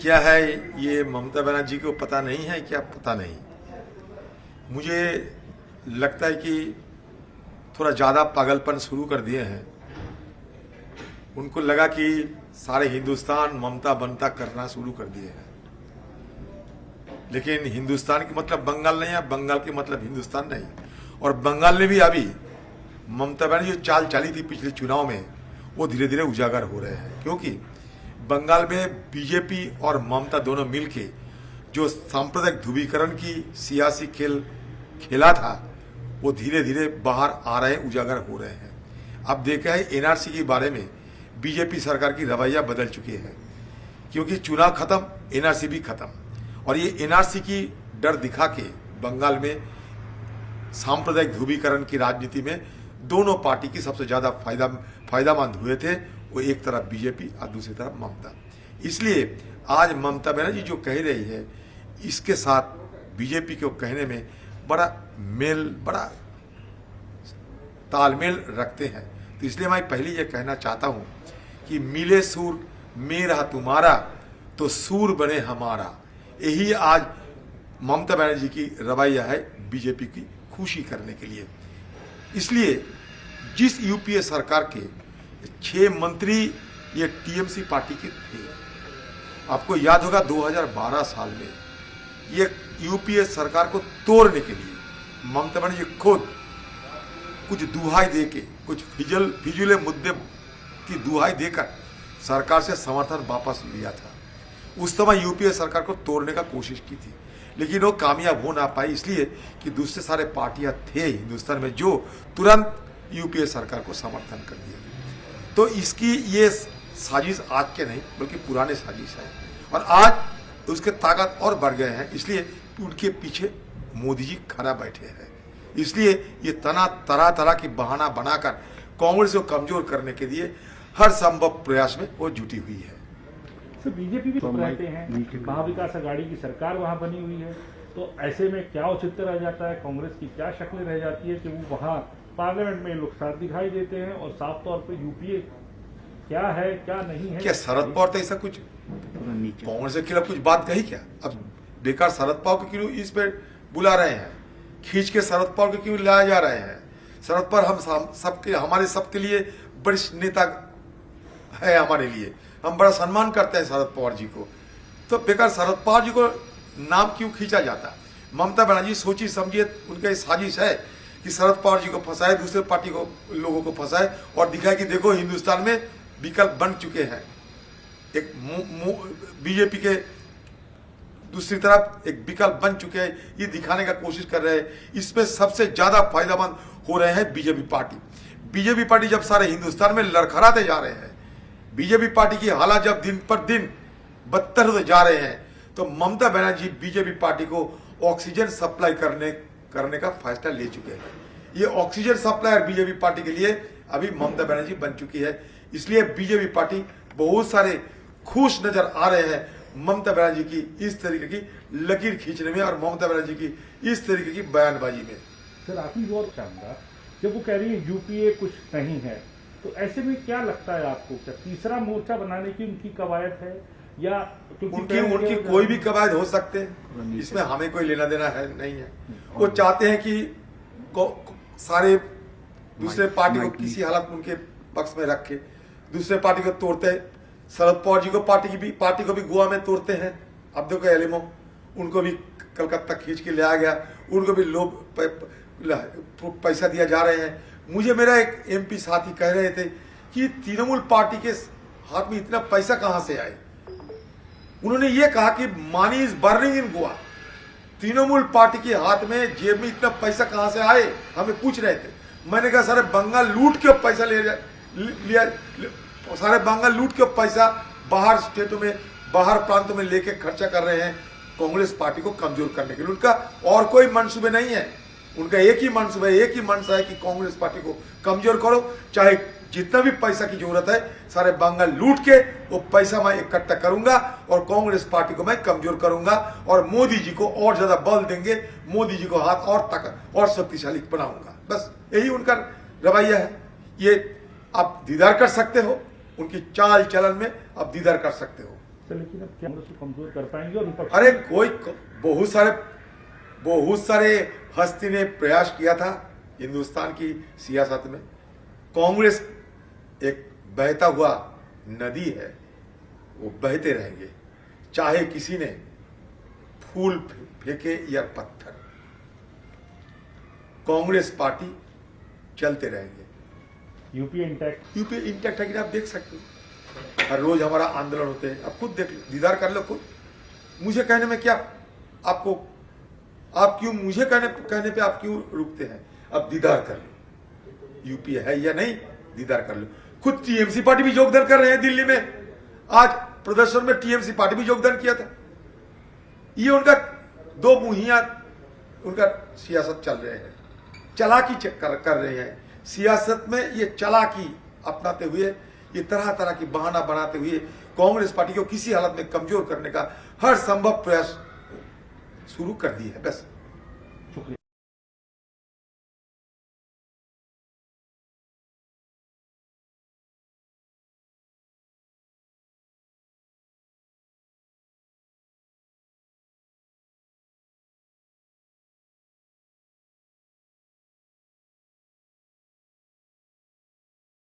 किया है ये ममता बनर्जी को पता नहीं है क्या, पता नहीं। मुझे लगता है कि थोड़ा ज़्यादा पागलपन शुरू कर दिए हैं। उनको लगा कि सारे हिंदुस्तान ममता बनता करना शुरू कर दिए हैं, लेकिन हिंदुस्तान के मतलब बंगाल नहीं है, बंगाल के मतलब हिंदुस्तान नहीं। और बंगाल में भी अभी ममता बनर्जी जो चाल चली थी पिछले चुनाव में, वो धीरे धीरे उजागर हो रहे हैं, क्योंकि बंगाल में बीजेपी और ममता दोनों मिलके जो सांप्रदायिक ध्रुवीकरण की सियासी खेल खेला था, वो धीरे धीरे बाहर आ रहे हैं, उजागर हो रहे हैं। अब देखा है एनआरसी के बारे में बीजेपी सरकार की रवैया बदल चुकी है, क्योंकि चुनाव खत्म, एनआरसी भी खत्म। और ये एनआरसी की डर दिखा के बंगाल में सांप्रदायिक ध्रुवीकरण की राजनीति में दोनों पार्टी की सबसे ज्यादा फायदामंद हुए थे, वो एक तरफ बीजेपी और दूसरी तरफ ममता। इसलिए आज ममता बनर्जी जो कह रही है, इसके साथ बीजेपी को कहने में बड़ा तालमेल रखते हैं। तो इसलिए मैं पहले ये कहना चाहता हूं कि मिले सुर मेरा तुम्हारा तो सूर बने हमारा। यही आज ममता बनर्जी की रवैया है बीजेपी की खुशी करने के लिए। इसलिए जिस यूपीए सरकार के 6 मंत्री ये टीएमसी पार्टी के थे, आपको याद होगा 2012 साल में ये यूपीए सरकार को तोड़ने के लिए ममता बनर्जी खुद कुछ दुहाई देके, कुछ फिजूले मुद्दे की दुहाई देकर सरकार से समर्थन वापस लिया था। उस समय यूपीए सरकार को तोड़ने का कोशिश की थी, लेकिन वो कामयाब हो ना पाई, इसलिए कि दूसरे सारे पार्टियां थे हिंदुस्तान में जो तुरंत यूपीए सरकार को समर्थन कर दिया। तो इसकी ये साजिश आज के नहीं बल्कि पुराने साजिश है, और आज उसके ताकत और बढ़ गए हैं। इसलिए उनके पीछे मोदी जी खड़ा बैठे हैं। इसलिए ये तरह तरह की बहाना बनाकर कांग्रेस को कमजोर करने के लिए हर संभव प्रयास में वो जुटी हुई है। तो बीजेपी भी चुप रहते हैं, महाविकास अघाड़ी की सरकार वहां बनी हुई है, तो ऐसे में क्या औचित्य रह जाता है, कांग्रेस की क्या शक्ल रह जाती है कि वो वहां पार्लियामेंट में लोग साथ दिखाई देते हैं, और साफ तौर पे यूपीए क्या है क्या नहीं है। क्या शरद पवार तो ऐसा कुछ कांग्रेस के खिलाफ कुछ बात कही क्या? अब बेकार शरद पवार को क्यों इस पे बुला रहे हैं, खींच के शरद पवार को क्यों लाया जा रहे हैं? शरद पवार हमारे सबके लिए वरिष्ठ नेता है, हमारे लिए हम बड़ा सम्मान करते हैं शरद पवार जी को, तो बेकार शरद पवार जी को नाम क्यों खींचा जाता? ममता बनर्जी सोची समझिए उनका साजिश है कि शरद पवार जी को फंसाए, दूसरे पार्टी को लोगों को फंसाए और दिखाए कि देखो हिंदुस्तान में विकल्प बन चुके हैं। एक बीजेपी के दूसरी तरफ एक विकल्प बन चुके हैं, ये दिखाने का कोशिश कर रहे हैं। इसमें सबसे ज्यादा फायदेमंद हो रहे हैं बीजेपी पार्टी। बीजेपी पार्टी जब सारे हिंदुस्तान में लड़खड़ाते जा रहे हैं, बीजेपी पार्टी की हालात जब दिन पर दिन बदतर होते जा रहे हैं, तो ममता बनर्जी बीजेपी पार्टी को ऑक्सीजन सप्लाई करने का फैसला ले चुके हैं। ये ऑक्सीजन सप्लायर बीजेपी पार्टी के लिए अभी ममता बनर्जी बन चुकी है। इसलिए बीजेपी पार्टी बहुत सारे खुश नजर आ रहे हैं ममता बनर्जी की इस तरीके की लकीर खींचने में और ममता बनर्जी की इस तरीके की बयानबाजी में। सर आखिरी और चाहूंगा, जब वो कह रही है यूपीए कुछ नहीं है, तो ऐसे में क्या लगता है आपको, क्या तीसरा मोर्चा बनाने की उनकी कवायद है, या उनकी कोई भी कवायद हो सकते हैं, इसमें हमें कोई लेना देना है नहीं है। वो चाहते हैं कि सारे दूसरे पार्टी को किसी हालत में उनके पक्ष में रखे, दूसरे पार्टी को तोड़ते हैं। शरद पवार जी को पार्टी को भी गोवा में तोड़ते हैं। अब देखो एलिमो, उनको भी कलकत्ता खींच के ले आ गया, उनको भी लोग पैसा दिया जा रहे हैं। मुझे मेरा एक एमपी साथी कह रहे थे कि तृणमूल पार्टी के हाथ में इतना पैसा कहां से आए। उन्होंने ये कहा कि money is burning in Goa. Trinamool party के हाथ में जेब में इतना पैसा कहां से आए, हमें पूछ रहे थे। मैंने कहा सारे बंगाल लूट के पैसा लिया, सारे बंगाल लूट के पैसा बाहर स्टेटों में, बाहर प्रांतों में लेके खर्चा कर रहे हैं कांग्रेस पार्टी को कमजोर करने के लिए। उनका और कोई मंसूबे नहीं है, उनका एक ही मंसूबा है, एक ही मंशा है कि कांग्रेस पार्टी को कमजोर करो, चाहे जितना भी पैसा की जरूरत है सारे बंगाल लूट के वो पैसा मैं इकट्ठा करूंगा और कांग्रेस पार्टी को मैं कमजोर करूंगा और मोदी जी को और ज्यादा बल देंगे, मोदी जी को हाथ और ताकत और शक्तिशाली बनाऊंगा। बस यही उनका रवैया है। ये आप दीदार कर सकते हो, उनकी चाल चलन में आप दीदार कर सकते हो। तो लेकिन अब क्या कांग्रेस को कमजोर कर पाएंगे और विपक्ष? अरे कोई बहुत सारे हस्ती ने प्रयास किया था हिंदुस्तान की सियासत में। कांग्रेस एक बहता हुआ नदी है, वो बहते रहेंगे, चाहे किसी ने फूल फेंके या पत्थर, कांग्रेस पार्टी चलते रहेंगे। यूपी इंटैक्ट है कि आप देख सकते हो, हर रोज हमारा आंदोलन होते हैं। आप खुद देख लो, दीदार कर लो खुद। मुझे कहने में क्या, आप क्यों मुझे कहने पे आप क्यों रुकते हैं? अब दीदार कर लो, यूपी है या नहीं, दीदार कर लो। खुद टीएमसी पार्टी भी योगदान कर रहे हैं दिल्ली में। आज प्रदर्शन में टीएमसी पार्टी भी योगदान किया था। ये उनका दो मुहिया, उनका सियासत चल रहे हैं, चालाकी कर रहे हैं। सियासत में ये चालाकी अपनाते हुए, ये तरह तरह की बहाना बनाते हुए कांग्रेस पार्टी को किसी हालत में कमजोर करने का हर संभव प्रयास शुरू कर दी है। बस